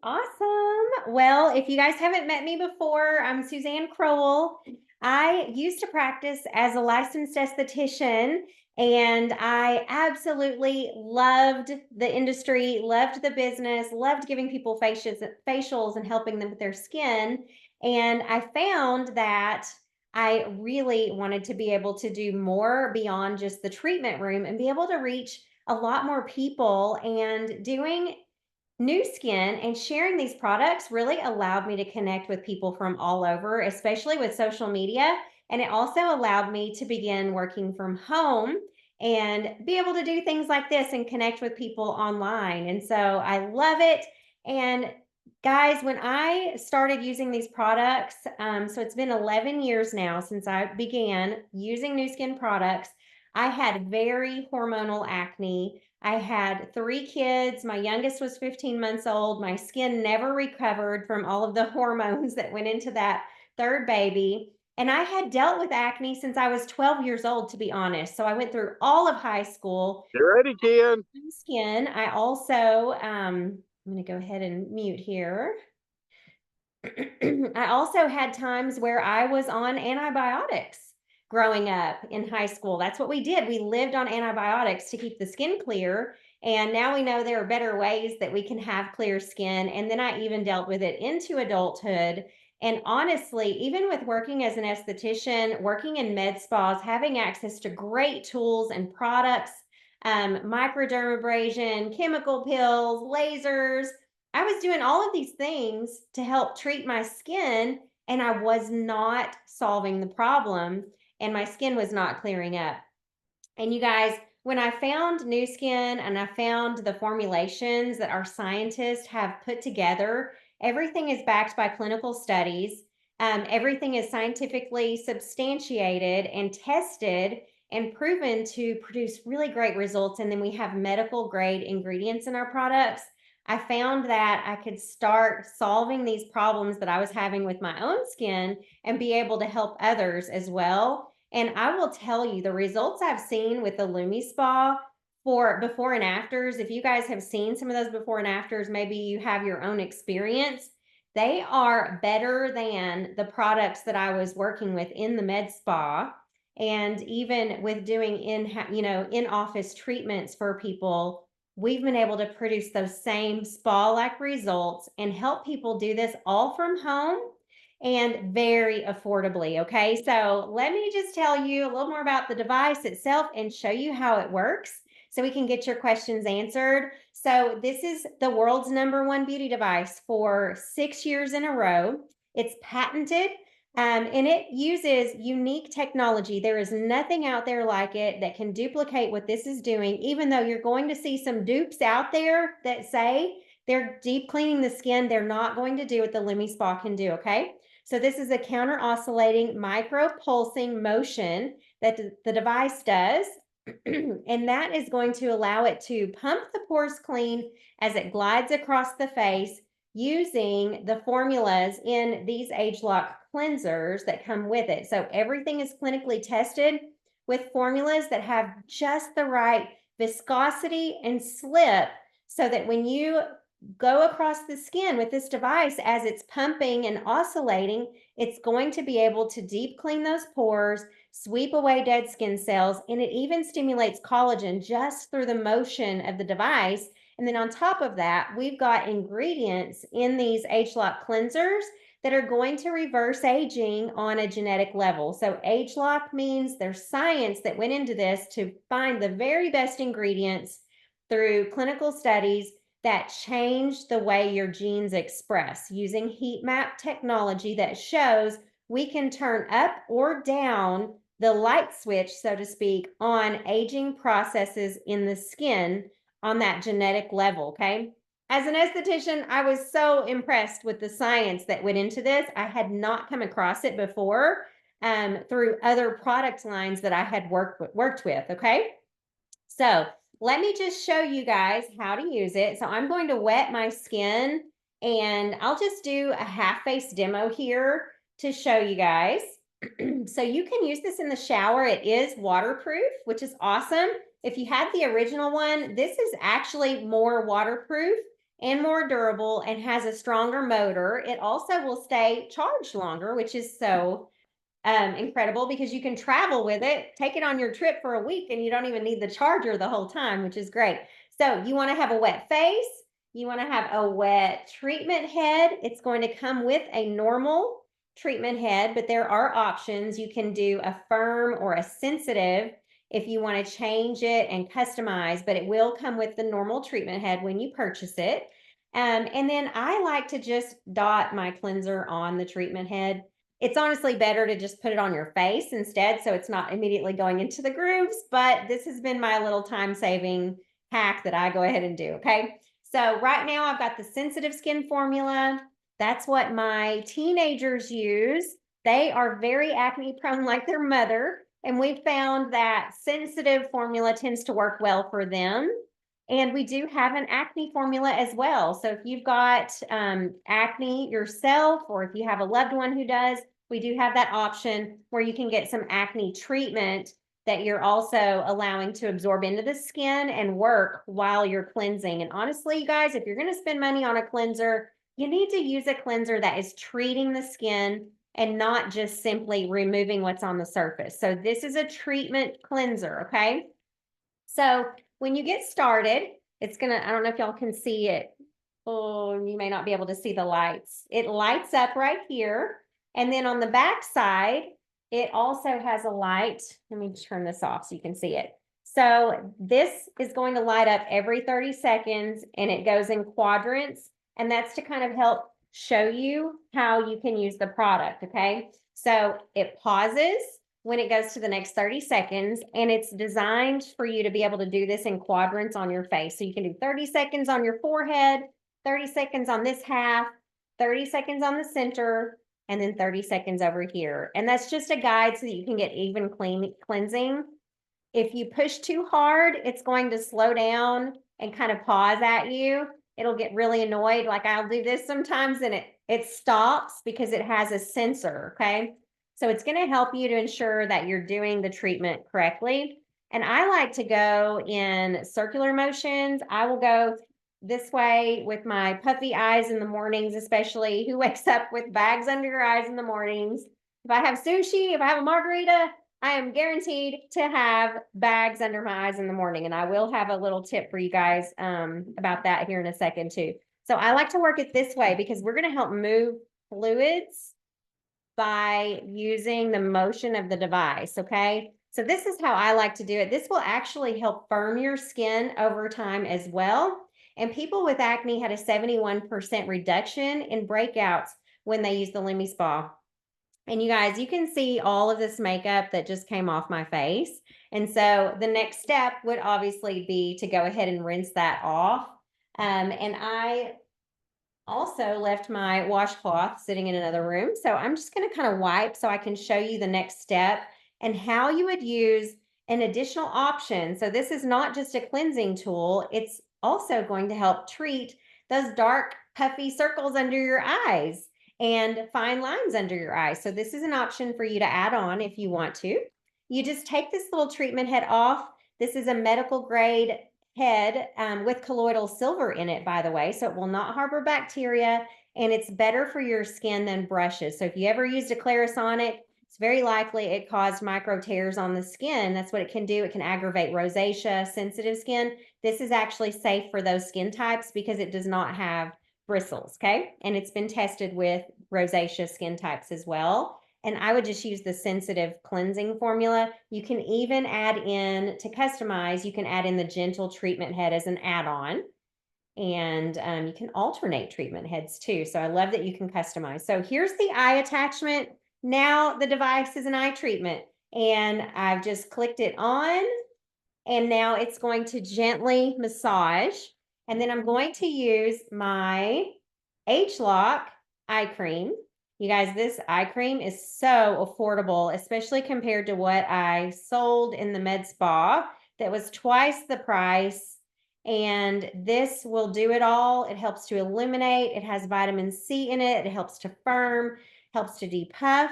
Awesome. Well, if you guys haven't met me before, I'm Suzanne Crowell. I used to practice as a licensed esthetician, and I absolutely loved the industry, loved the business, loved giving people facials and helping them with their skin. And I found that I really wanted to be able to do more beyond just the treatment room and be able to reach a lot more people. And doing New Skin and sharing these products really allowed me to connect with people from all over, especially with social media. And it also allowed me to begin working from home and be able to do things like this and connect with people online. And so I love it. And guys, when I started using these products, so it's been 11 years now since I began using New Skin products. I had very hormonal acne. I had 3 kids. My youngest was 15 months old. My skin never recovered from all of the hormones that went into that 3rd baby. And I had dealt with acne since I was 12 years old, to be honest. So I went through all of high school. Get ready, Ken. Skin. I also, I'm going to go ahead and mute here. I also had times where I was on antibiotics growing up in high school. That's what we did. We lived on antibiotics to keep the skin clear. And now we know there are better ways that we can have clear skin. And then I even dealt with it into adulthood. And honestly, even with working as an esthetician, working in med spas, having access to great tools and products, microdermabrasion, chemical pills, lasers, I was doing all of these things to help treat my skin, and I was not solving the problem, and my skin was not clearing up. And you guys, when I found New Skin and I found the formulations that our scientists have put together, everything is backed by clinical studies. Everything is scientifically substantiated and tested and proven to produce really great results. And then we have medical grade ingredients in our products. I found that I could start solving these problems that I was having with my own skin and be able to help others as well. And I will tell you the results I've seen with the Lumispa for before and afters. If you guys have seen some of those before and afters, maybe you have your own experience. They are better than the products that I was working with in the med spa. And even with doing in office treatments for people, we've been able to produce those same spa like results and help people do this all from home and very affordably. Okay, so let me just tell you a little more about the device itself and show you how it works so we can get your questions answered. So, this is the world's #1 beauty device for 6 years in a row. It's patented. And it uses unique technology. There is nothing out there like it that can duplicate what this is doing, even though you're going to see some dupes out there that say they're deep cleaning the skin. They're not going to do what the Lumispa can do, okay? So this is a counter oscillating micro pulsing motion that the device does. And that is going to allow it to pump the pores clean as it glides across the face using the formulas in these age lock cleansers that come with it. So everything is clinically tested with formulas that have just the right viscosity and slip so that when you go across the skin with this device as it's pumping and oscillating, it's going to be able to deep clean those pores, sweep away dead skin cells, and it even stimulates collagen just through the motion of the device. And then on top of that, we've got ingredients in these age-lock cleansers that are going to reverse aging on a genetic level. So age-lock means there's science that went into this to find the very best ingredients through clinical studies that change the way your genes express using heat map technology that shows we can turn up or down the light switch, so to speak, on aging processes in the skin on that genetic level. Okay. As an esthetician, I was so impressed with the science that went into this. I had not come across it before through other product lines that I had worked with. Okay. So let me just show you guys how to use it. So I'm going to wet my skin and I'll just do a half face demo here to show you guys. So you can use this in the shower. It is waterproof, which is awesome. If you had the original one, this is actually more waterproof and more durable and has a stronger motor. It also will stay charged longer, which is so incredible because you can travel with it, take it on your trip for a week, and you don't even need the charger the whole time, which is great. So you want to have a wet face. You want to have a wet treatment head. It's going to come with a normal treatment head, but there are options. You can do a firm or a sensitive if you want to change it and customize, but it will come with the normal treatment head when you purchase it. And then I like to just dot my cleanser on the treatment head. It's honestly better to just put it on your face instead, so it's not immediately going into the grooves, but this has been my little time-saving hack that I go ahead and do, okay? So right now I've got the sensitive skin formula. That's what my teenagers use. They are very acne prone like their mother, and we found that sensitive formula tends to work well for them. And we do have an acne formula as well. So if you've got acne yourself, or if you have a loved one who does, we do have that option where you can get some acne treatment that you're also allowing to absorb into the skin and work while you're cleansing. And honestly, you guys, if you're going to spend money on a cleanser, you need to use a cleanser that is treating the skin and not just simply removing what's on the surface. So this is a treatment cleanser, okay? So when you get started, it's gonna, I don't know if y'all can see it. Oh, you may not be able to see the lights. It lights up right here. And then on the back side, it also has a light. Let me turn this off so you can see it. So this is going to light up every 30 seconds and it goes in quadrants. And that's to kind of help show you how you can use the product, okay? So it pauses when it goes to the next 30 seconds, and it's designed for you to be able to do this in quadrants on your face. So you can do 30 seconds on your forehead, 30 seconds on this half, 30 seconds on the center, and then 30 seconds over here. And that's just a guide so that you can get even cleansing. If you push too hard, it's going to slow down and kind of pause at you. It'll get really annoyed. Like I'll do this sometimes and it stops because it has a sensor, okay? So it's going to help you to ensure that you're doing the treatment correctly. And I like to go in circular motions. I will go this way with my puffy eyes in the mornings, especially. Who wakes up with bags under your eyes in the mornings? If I have sushi, if I have a margarita, I am guaranteed to have bags under my eyes in the morning. And I will have a little tip for you guys about that here in a second too. So I like to work it this way because we're going to help move fluids by using the motion of the device, okay? So this is how I like to do it. This will actually help firm your skin over time as well. And people with acne had a 71% reduction in breakouts when they used the Lumispa. And you guys, you can see all of this makeup that just came off my face. And so the next step would obviously be to go ahead and rinse that off. And I also left my washcloth sitting in another room. So I'm just going to kind of wipe so I can show you the next step and how you would use an additional option. So this is not just a cleansing tool. It's also going to help treat those dark, puffy circles under your eyes and fine lines under your eyes. So this is an option for you to add on if you want to. You just take this little treatment head off. This is a medical grade head with colloidal silver in it, by the way, so it will not harbor bacteria and it's better for your skin than brushes. So if you ever used a Clarisonic, it's very likely it caused micro tears on the skin. That's what it can do. It can aggravate rosacea, sensitive skin. This is actually safe for those skin types because it does not have bristles, okay? And it's been tested with rosacea skin types as well. And I would just use the sensitive cleansing formula. You can even add in, to customize, you can add in the gentle treatment head as an add-on. And you can alternate treatment heads too. So I love that you can customize. So here's the eye attachment. Now the device is an eye treatment. And I've just clicked it on. And now it's going to gently massage. And then I'm going to use my H-Lock eye cream. You guys, this eye cream is so affordable, especially compared to what I sold in the med spa that was twice the price. And this will do it all. It helps to illuminate. It has vitamin C in it. It helps to firm, helps to depuff.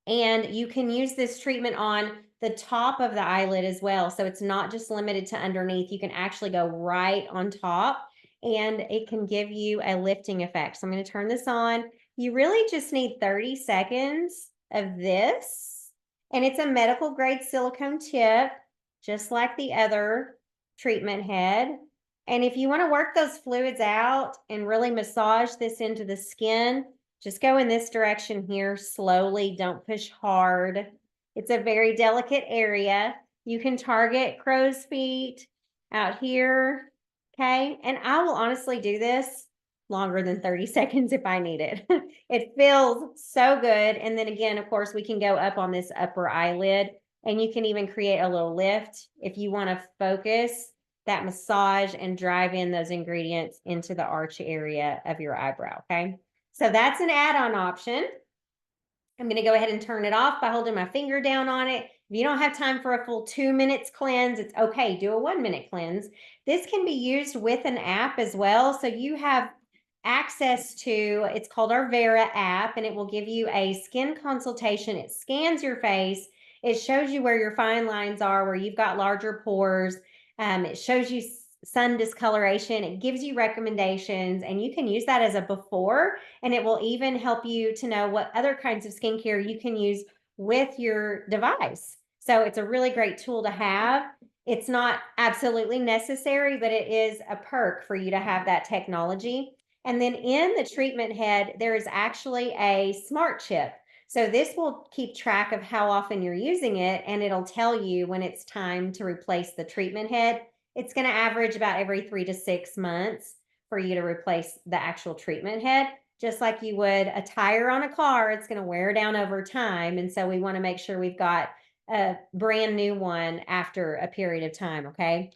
And you can use this treatment on the top of the eyelid as well. So it's not just limited to underneath. You can actually go right on top. and it can give you a lifting effect. So I'm going to turn this on. You really just need 30 seconds of this, and it's a medical grade silicone tip, just like the other treatment head. And if you want to work those fluids out and really massage this into the skin, just go in this direction here slowly. Don't push hard. It's a very delicate area. You can target crow's feet out here. Okay. And I will honestly do this longer than 30 seconds if I need it. It feels so good. And then again, of course, we can go up on this upper eyelid, and you can even create a little lift if you want to focus that massage and drive in those ingredients into the arch area of your eyebrow. Okay. So that's an add-on option. I'm going to go ahead and turn it off by holding my finger down on it. If you don't have time for a full 2 minutes cleanse, it's okay. Do a 1 minute cleanse. This can be used with an app as well. So you have access to, it's called our Vera app, and it will give you a skin consultation. It scans your face. It shows you where your fine lines are, where you've got larger pores. It shows you sun discoloration. It gives you recommendations, and you can use that as a before, and it will even help you to know what other kinds of skincare you can use with your device. So it's a really great tool to have. It's not absolutely necessary, but it is a perk for you to have that technology. And then in the treatment head, there is actually a smart chip. So this will keep track of how often you're using it, and it'll tell you when it's time to replace the treatment head. It's going to average about every 3 to 6 months for you to replace the actual treatment head. Just like you would a tire on a car, it's going to wear down over time. And so we want to make sure we've got a brand new one after a period of time. Okay.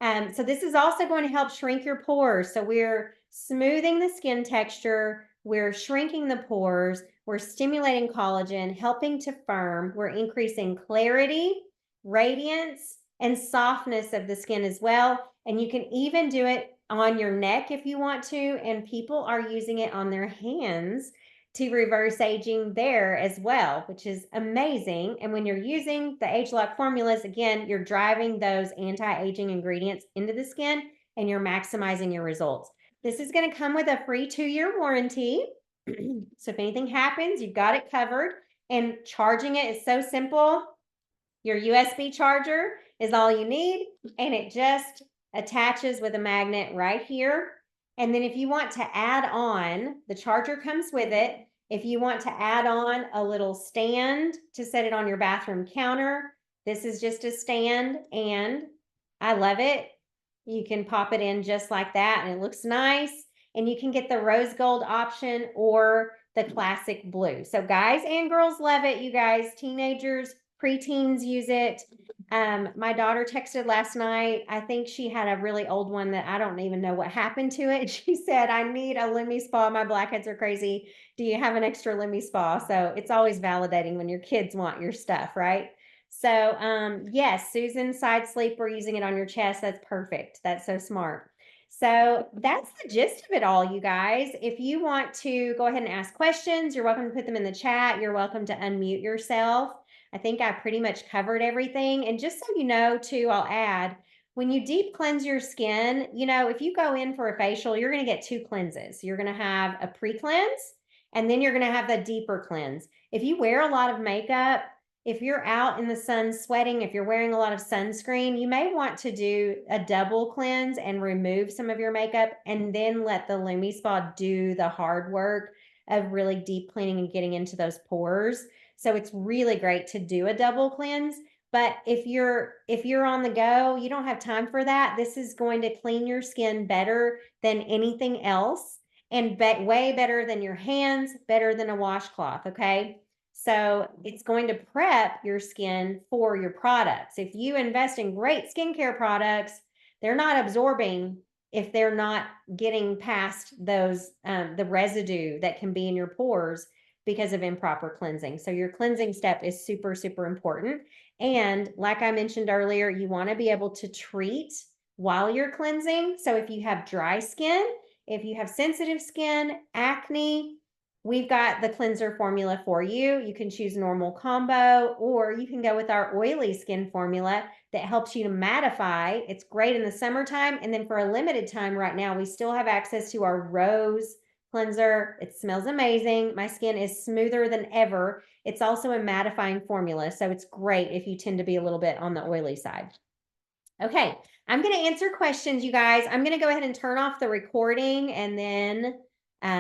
So this is also going to help shrink your pores. So we're smoothing the skin texture, we're shrinking the pores, we're stimulating collagen, helping to firm, we're increasing clarity, radiance, and softness of the skin as well. And you can even do it on your neck if you want to. And people are using it on their hands to reverse aging there as well, which is amazing. And when you're using the Age Lock formulas, again, you're driving those anti-aging ingredients into the skin, and you're maximizing your results. This is going to come with a free 2-year warranty. So if anything happens, you've got it covered. And charging it is so simple. Your USB charger is all you need, and it just attaches with a magnet right here. And then if you want to add on, the charger comes with it. If you want to add on a little stand to set it on your bathroom counter, this is just a stand, and I love it. You can pop it in just like that, and it looks nice. And you can get the rose gold option or the classic blue. So guys and girls love it, you guys. Teenagers, preteens use it. My daughter texted last night. I think she had a really old one that I don't even know what happened to it. She said, I need a Lumispa. My blackheads are crazy. Do you have an extra Lumispa? So it's always validating when your kids want your stuff, right? So yes, Susan, side sleeper, using it on your chest. That's perfect. That's so smart. So that's the gist of it all, you guys. If you want to go ahead and ask questions, you're welcome to put them in the chat. You're welcome to unmute yourself. I think I pretty much covered everything. And just so you know, too, I'll add, when you deep cleanse your skin, you know, if you go in for a facial, you're going to get 2 cleanses. You're going to have a pre-cleanse, and then you're going to have the deeper cleanse. If you wear a lot of makeup, if you're out in the sun sweating, if you're wearing a lot of sunscreen, you may want to do a double cleanse and remove some of your makeup, and then let the Lumispa do the hard work of really deep cleaning and getting into those pores. So it's really great to do a double cleanse. But if you're on the go, you don't have time for that. This is going to clean your skin better than anything else, and way better than your hands, better than a washcloth. Okay. So it's going to prep your skin for your products. If you invest in great skincare products, they're not absorbing if they're not getting past those, the residue that can be in your pores because of improper cleansing. So your cleansing step is super, super important. And like I mentioned earlier, you want to be able to treat while you're cleansing. So if you have dry skin, if you have sensitive skin, acne, we've got the cleanser formula for you. You can choose normal combo, or you can go with our oily skin formula that helps you to mattify. It's great in the summertime. And then for a limited time right now, we still have access to our rose cleanser. It smells amazing. My skin is smoother than ever. It's also a mattifying formula. So it's great if you tend to be a little bit on the oily side. Okay, I'm going to answer questions, you guys. I'm going to go ahead and turn off the recording, and then